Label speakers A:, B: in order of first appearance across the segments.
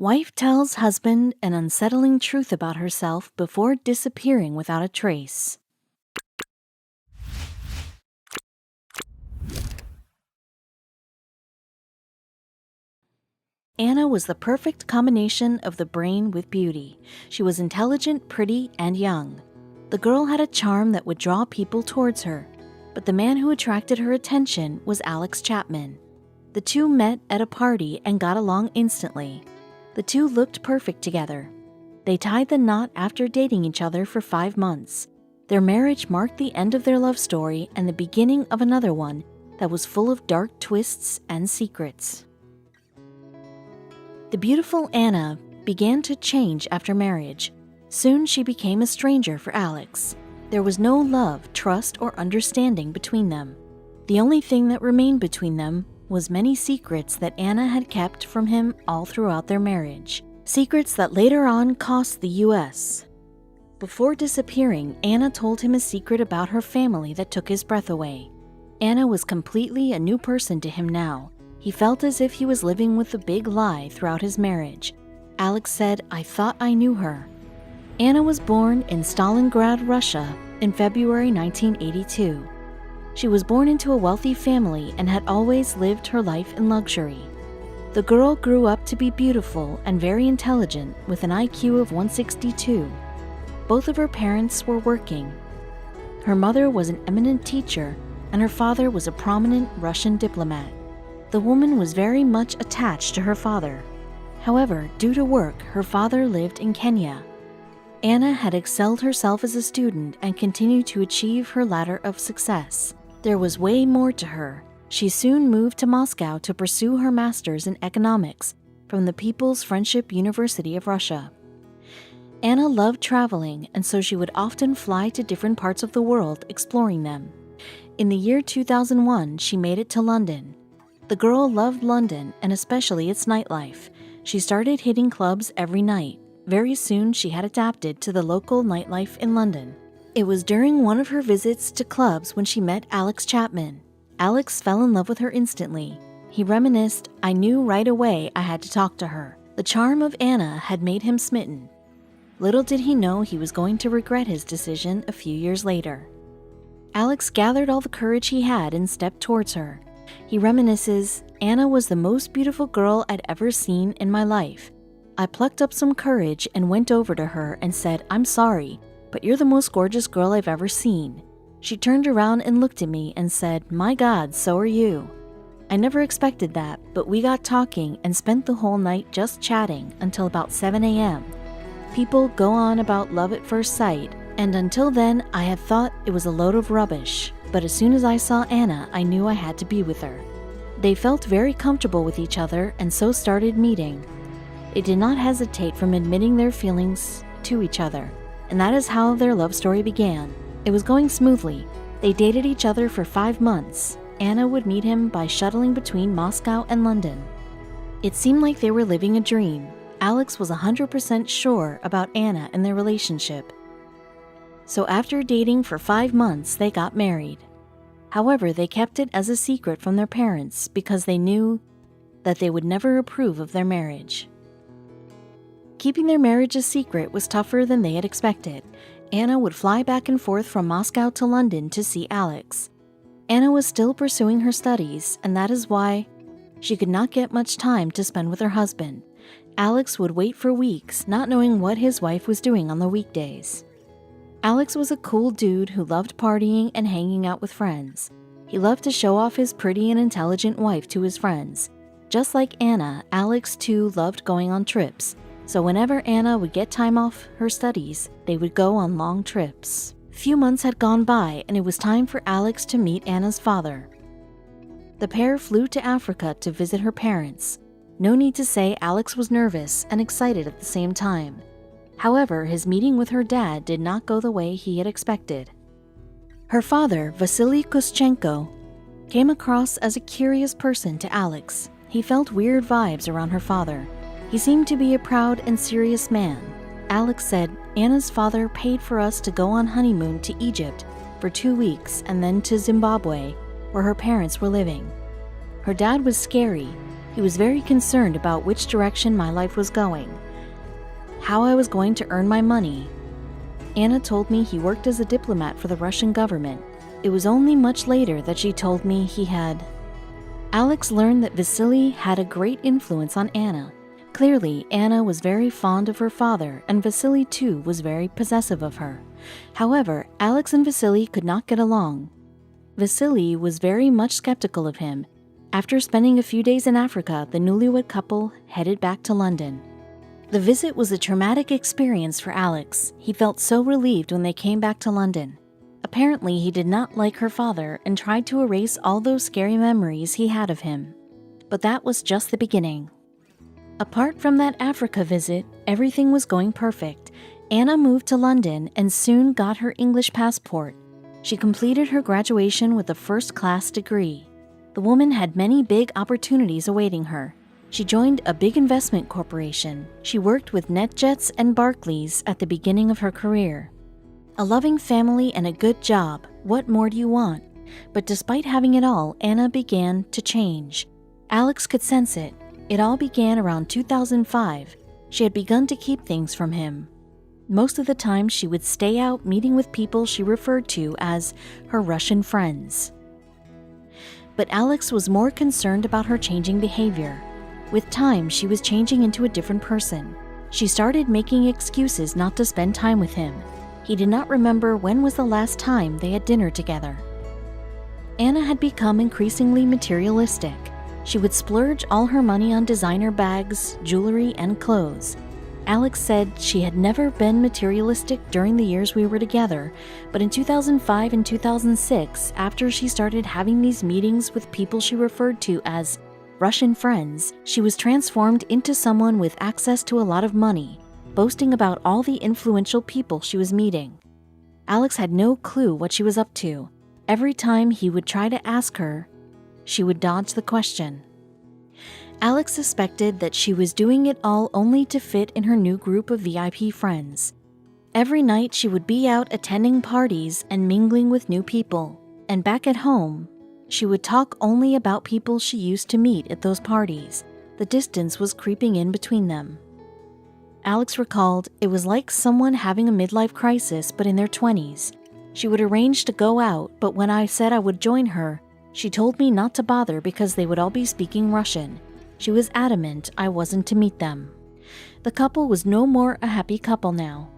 A: Wife tells husband an unsettling truth about herself before disappearing without a trace. Anna was the perfect combination of the brain with beauty. She was intelligent, pretty, and young. The girl had a charm that would draw people towards her, but the man who attracted her attention was Alex Chapman. The two met at a party and got along instantly. The two looked perfect together. They tied the knot after dating each other for 5 months. Their marriage marked the end of their love story and the beginning of another one that was full of dark twists and secrets. The beautiful Anna began to change after marriage. Soon she became a stranger for Alex. There was no love, trust, or understanding between them. The only thing that remained between them was many secrets that Anna had kept from him all throughout their marriage. Secrets that later on cost the U.S. Before disappearing, Anna told him a secret about her family that took his breath away. Anna was completely a new person to him now. He felt as if he was living with a big lie throughout his marriage. Alex said, "I thought I knew her." Anna was born in Stalingrad, Russia, in February 1982. She was born into a wealthy family and had always lived her life in luxury. The girl grew up to be beautiful and very intelligent with an IQ of 162. Both of her parents were working. Her mother was an eminent teacher and her father was a prominent Russian diplomat. The woman was very much attached to her father. However, due to work, her father lived in Kenya. Anna had excelled herself as a student and continued to achieve her ladder of success. There was way more to her. She soon moved to Moscow to pursue her master's in economics from the People's Friendship University of Russia. Anna loved traveling, and so she would often fly to different parts of the world exploring them. In the year 2001, she made it to London. The girl loved London and especially its nightlife. She started hitting clubs every night. Very soon, she had adapted to the local nightlife in London. It was during one of her visits to clubs when she met Alex Chapman. Alex fell in love with her instantly. He reminisced, "I knew right away I had to talk to her." The charm of Anna had made him smitten. Little did he know he was going to regret his decision a few years later. Alex gathered all the courage he had and stepped towards her. He reminisces, "Anna was the most beautiful girl I'd ever seen in my life. I plucked up some courage and went over to her and said, 'I'm sorry, but you're the most gorgeous girl I've ever seen.' She turned around and looked at me and said, 'My God, so are you.' I never expected that, but we got talking and spent the whole night just chatting until about 7 a.m. People go on about love at first sight, and until then I had thought it was a load of rubbish, but as soon as I saw Anna, I knew I had to be with her." They felt very comfortable with each other and so started meeting. They did not hesitate from admitting their feelings to each other, and that is how their love story began. It was going smoothly. They dated each other for 5 months. Anna would meet him by shuttling between Moscow and London. It seemed like they were living a dream. Alex was 100% sure about Anna and their relationship. So after dating for 5 months, they got married. However, they kept it as a secret from their parents because they knew that they would never approve of their marriage. Keeping their marriage a secret was tougher than they had expected. Anna would fly back and forth from Moscow to London to see Alex. Anna was still pursuing her studies, and that is why she could not get much time to spend with her husband. Alex would wait for weeks, not knowing what his wife was doing on the weekdays. Alex was a cool dude who loved partying and hanging out with friends. He loved to show off his pretty and intelligent wife to his friends. Just like Anna, Alex too loved going on trips. So whenever Anna would get time off her studies, they would go on long trips. Few months had gone by and it was time for Alex to meet Anna's father. The pair flew to Africa to visit her parents. No need to say Alex was nervous and excited at the same time. However, his meeting with her dad did not go the way he had expected. Her father, Vasily Koschenko, came across as a curious person to Alex. He felt weird vibes around her father. He seemed to be a proud and serious man. Alex said, "Anna's father paid for us to go on honeymoon to Egypt for 2 weeks and then to Zimbabwe, where her parents were living. Her dad was scary. He was very concerned about which direction my life was going, how I was going to earn my money. Anna told me he worked as a diplomat for the Russian government. It was only much later that she told me he had. Alex learned that Vasily had a great influence on Anna. Clearly, Anna was very fond of her father, and Vasily too was very possessive of her. However, Alex and Vasily could not get along. Vasily was very much skeptical of him. After spending a few days in Africa, the newlywed couple headed back to London. The visit was a traumatic experience for Alex. He felt so relieved when they came back to London. Apparently, he did not like her father and tried to erase all those scary memories he had of him. But that was just the beginning. Apart from that Africa visit, everything was going perfect. Anna moved to London and soon got her English passport. She completed her graduation with a first-class degree. The woman had many big opportunities awaiting her. She joined a big investment corporation. She worked with NetJets and Barclays at the beginning of her career. A loving family and a good job. What more do you want? But despite having it all, Anna began to change. Alex could sense it. It all began around 2005. She had begun to keep things from him. Most of the time, she would stay out meeting with people she referred to as her Russian friends. But Alex was more concerned about her changing behavior. With time, she was changing into a different person. She started making excuses not to spend time with him. He did not remember when was the last time they had dinner together. Anna had become increasingly materialistic. She would splurge all her money on designer bags, jewelry, and clothes. Alex said she had never been materialistic during the years we were together, but in 2005 and 2006, after she started having these meetings with people she referred to as Russian friends, she was transformed into someone with access to a lot of money, boasting about all the influential people she was meeting. Alex had no clue what she was up to. Every time he would try to ask her, she would dodge the question. Alex suspected that she was doing it all only to fit in her new group of VIP friends. Every night she would be out attending parties and mingling with new people, and back at home, she would talk only about people she used to meet at those parties. The distance was creeping in between them. Alex recalled it was like someone having a midlife crisis but in their 20s. She would arrange to go out, but when I said I would join her, she told me not to bother because they would all be speaking Russian. She was adamant I wasn't to meet them. The couple was no more a happy couple now.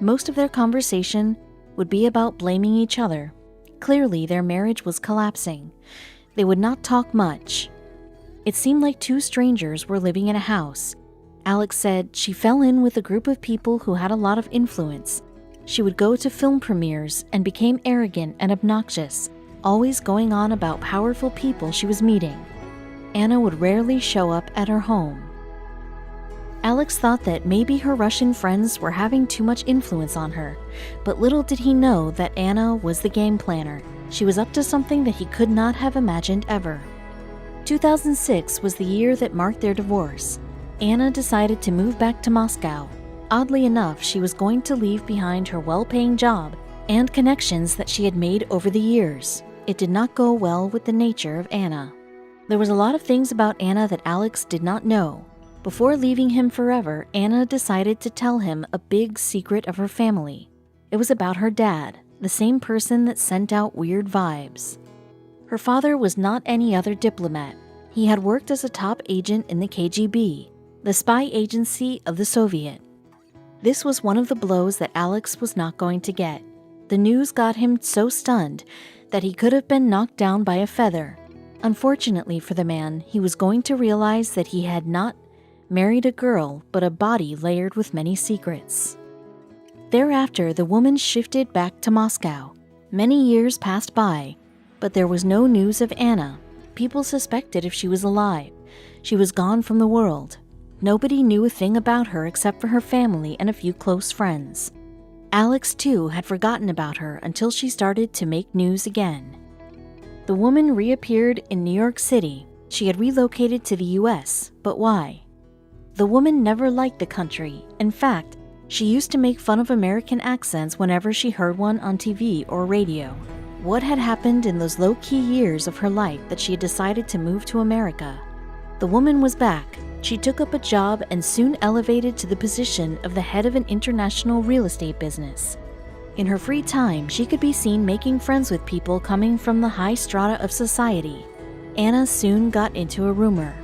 A: Most of their conversation would be about blaming each other. Clearly, their marriage was collapsing. They would not talk much. It seemed like two strangers were living in a house. Alex said she fell in with a group of people who had a lot of influence. She would go to film premieres and became arrogant and obnoxious, always going on about powerful people she was meeting. Anna would rarely show up at her home. Alex thought that maybe her Russian friends were having too much influence on her, but little did he know that Anna was the game planner. She was up to something that he could not have imagined ever. 2006 was the year that marked their divorce. Anna decided to move back to Moscow. Oddly enough, she was going to leave behind her well-paying job and connections that she had made over the years. It did not go well with the nature of Anna. There was a lot of things about Anna that Alex did not know. Before leaving him forever, Anna decided to tell him a big secret of her family. It was about her dad, the same person that sent out weird vibes. Her father was not any other diplomat. He had worked as a top agent in the KGB, the spy agency of the Soviet. This was one of the blows that Alex was not going to get. The news got him so stunned that he could have been knocked down by a feather. Unfortunately for the man, he was going to realize that he had not married a girl, but a body layered with many secrets. Thereafter, the woman shifted back to Moscow. Many years passed by, but there was no news of Anna. People suspected if she was alive. She was gone from the world. Nobody knew a thing about her except for her family and a few close friends. Alex, too, had forgotten about her until she started to make news again. The woman reappeared in New York City. She had relocated to the U.S., but why? The woman never liked the country. In fact, she used to make fun of American accents whenever she heard one on TV or radio. What had happened in those low-key years of her life that she had decided to move to America? The woman was back. She took up a job and soon elevated to the position of the head of an international real estate business. In her free time, she could be seen making friends with people coming from the high strata of society. Anna soon got into a rumor.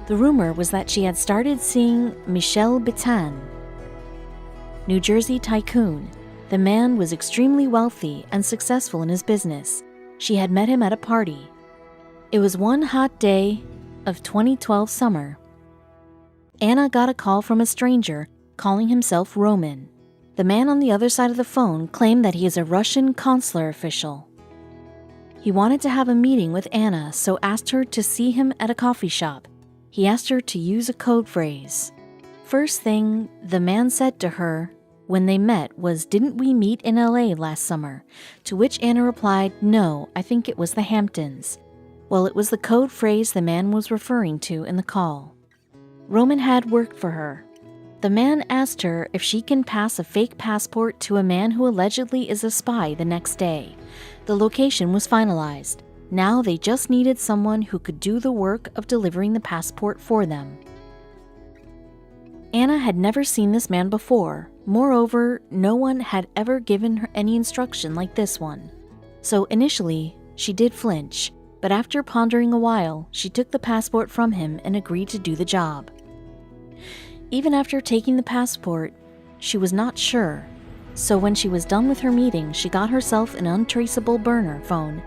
A: The rumor was that she had started seeing Michel Bitan, New Jersey tycoon. The man was extremely wealthy and successful in his business. She had met him at a party. It was one hot day of 2012 summer. Anna got a call from a stranger calling himself Roman. The man on the other side of the phone claimed that he is a Russian consular official. He wanted to have a meeting with Anna, so asked her to see him at a coffee shop. He asked her to use a code phrase. First thing the man said to her when they met was, "Didn't we meet in LA last summer?" To which Anna replied, "No, I think it was the Hamptons." Well, it was the code phrase the man was referring to in the call. Roman had worked for her. The man asked her if she can pass a fake passport to a man who allegedly is a spy the next day. The location was finalized. Now they just needed someone who could do the work of delivering the passport for them. Anna had never seen this man before. Moreover, no one had ever given her any instruction like this one. So initially, she did flinch, but after pondering a while, she took the passport from him and agreed to do the job. Even after taking the passport, she was not sure. So when she was done with her meeting, she got herself an untraceable burner phone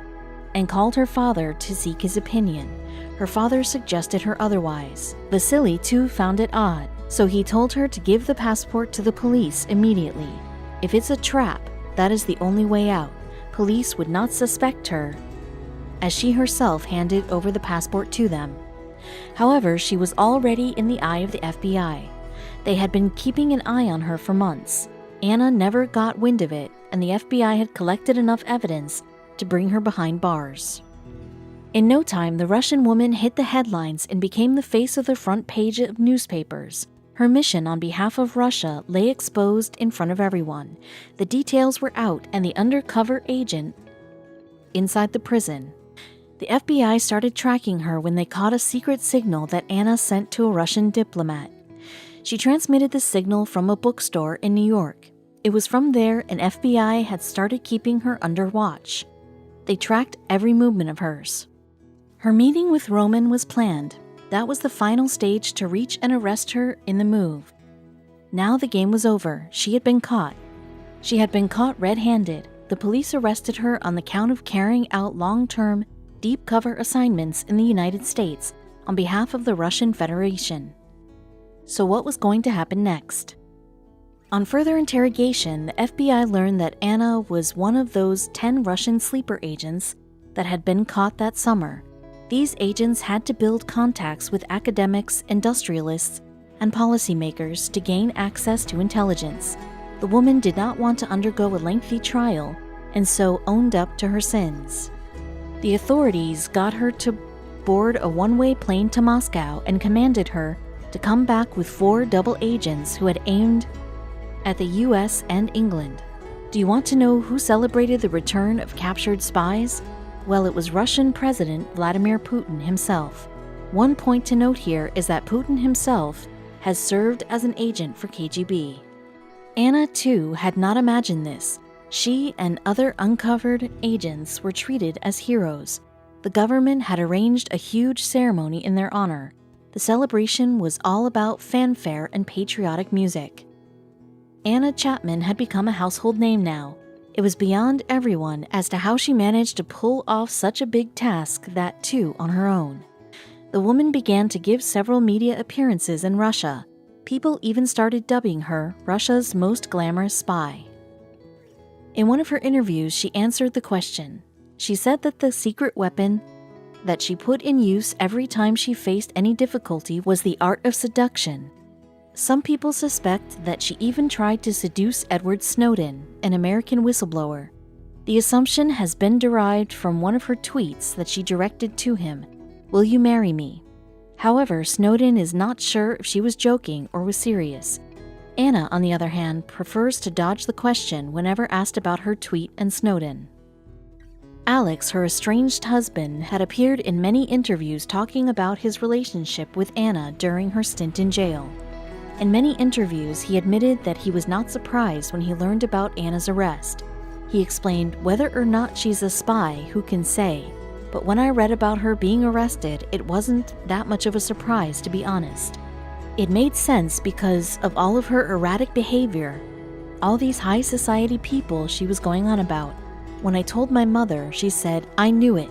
A: and called her father to seek his opinion. Her father suggested her otherwise. Vasily, too, found it odd, so he told her to give the passport to the police immediately. If it's a trap, that is the only way out. Police would not suspect her, as she herself handed over the passport to them. However, she was already in the eye of the FBI. They had been keeping an eye on her for months. Anna never got wind of it, and the FBI had collected enough evidence to bring her behind bars. In no time, the Russian woman hit the headlines and became the face of the front page of newspapers. Her mission on behalf of Russia lay exposed in front of everyone. The details were out, and the undercover agent inside the prison. The FBI started tracking her when they caught a secret signal that Anna sent to a Russian diplomat. She transmitted the signal from a bookstore in New York. It was from there an FBI had started keeping her under watch. They tracked every movement of hers. Her meeting with Roman was planned. That was the final stage to reach and arrest her in the move. Now the game was over. She had been caught. She had been caught red-handed. The police arrested her on the count of carrying out long-term, deep cover assignments in the United States on behalf of the Russian Federation. So what was going to happen next? On further interrogation, the FBI learned that Anna was one of those 10 Russian sleeper agents that had been caught that summer. These agents had to build contacts with academics, industrialists, and policymakers to gain access to intelligence. The woman did not want to undergo a lengthy trial, and so owned up to her sins. The authorities got her to board a one-way plane to Moscow and commanded her to come back with 4 double agents who had aimed at the US and England. Do you want to know who celebrated the return of captured spies? Well, it was Russian President Vladimir Putin himself. One point to note here is that Putin himself has served as an agent for KGB. Anna, too, had not imagined this. She and other uncovered agents were treated as heroes. The government had arranged a huge ceremony in their honor. The celebration was all about fanfare and patriotic music. Alex Chapman had become a household name now. It was beyond everyone as to how she managed to pull off such a big task, that too on her own. The woman began to give several media appearances in Russia. People even started dubbing her Russia's most glamorous spy. In one of her interviews, she answered the question. She said that the secret weapon that she put in use every time she faced any difficulty was the art of seduction. Some people suspect that she even tried to seduce Edward Snowden, an American whistleblower. The assumption has been derived from one of her tweets that she directed to him, "Will you marry me?" However, Snowden is not sure if she was joking or was serious. Anna, on the other hand, prefers to dodge the question whenever asked about her tweet and Snowden. Alex, her estranged husband, had appeared in many interviews talking about his relationship with Anna during her stint in jail. In many interviews, he admitted that he was not surprised when he learned about Anna's arrest. He explained, "Whether or not she's a spy, who can say? But when I read about her being arrested, it wasn't that much of a surprise, to be honest. It made sense because of all of her erratic behavior, all these high society people she was going on about. When I told my mother, she said, 'I knew it.'"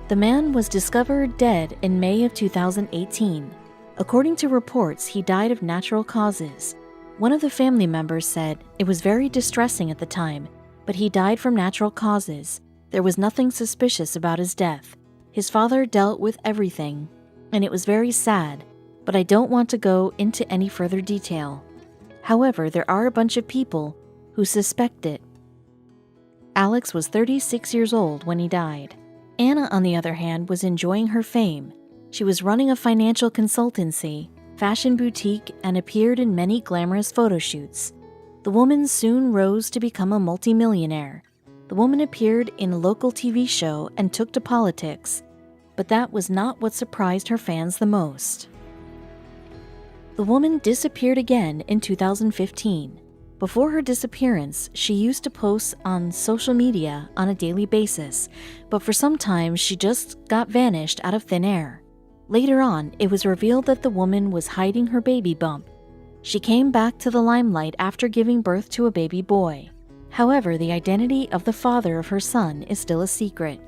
A: The man was discovered dead in May of 2018. According to reports, he died of natural causes. One of the family members said, "It was very distressing at the time, but he died from natural causes. There was nothing suspicious about his death. His father dealt with everything, and it was very sad, but I don't want to go into any further detail. However, there are a bunch of people who suspect it." Alex was 36 years old when he died. Anna, on the other hand, was enjoying her fame. She was running a financial consultancy, fashion boutique, and appeared in many glamorous photo shoots. The woman soon rose to become a multimillionaire. The woman appeared in a local TV show and took to politics, but that was not what surprised her fans the most. The woman disappeared again in 2015. Before her disappearance, she used to post on social media on a daily basis, but for some time she just got vanished out of thin air. Later on, it was revealed that the woman was hiding her baby bump. She came back to the limelight after giving birth to a baby boy. However, the identity of the father of her son is still a secret.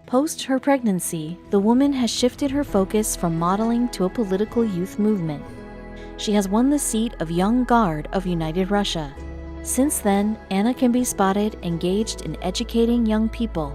A: Post her pregnancy, the woman has shifted her focus from modeling to a political youth movement. She has won the seat of Young Guard of United Russia. Since then, Anna can be spotted engaged in educating young people.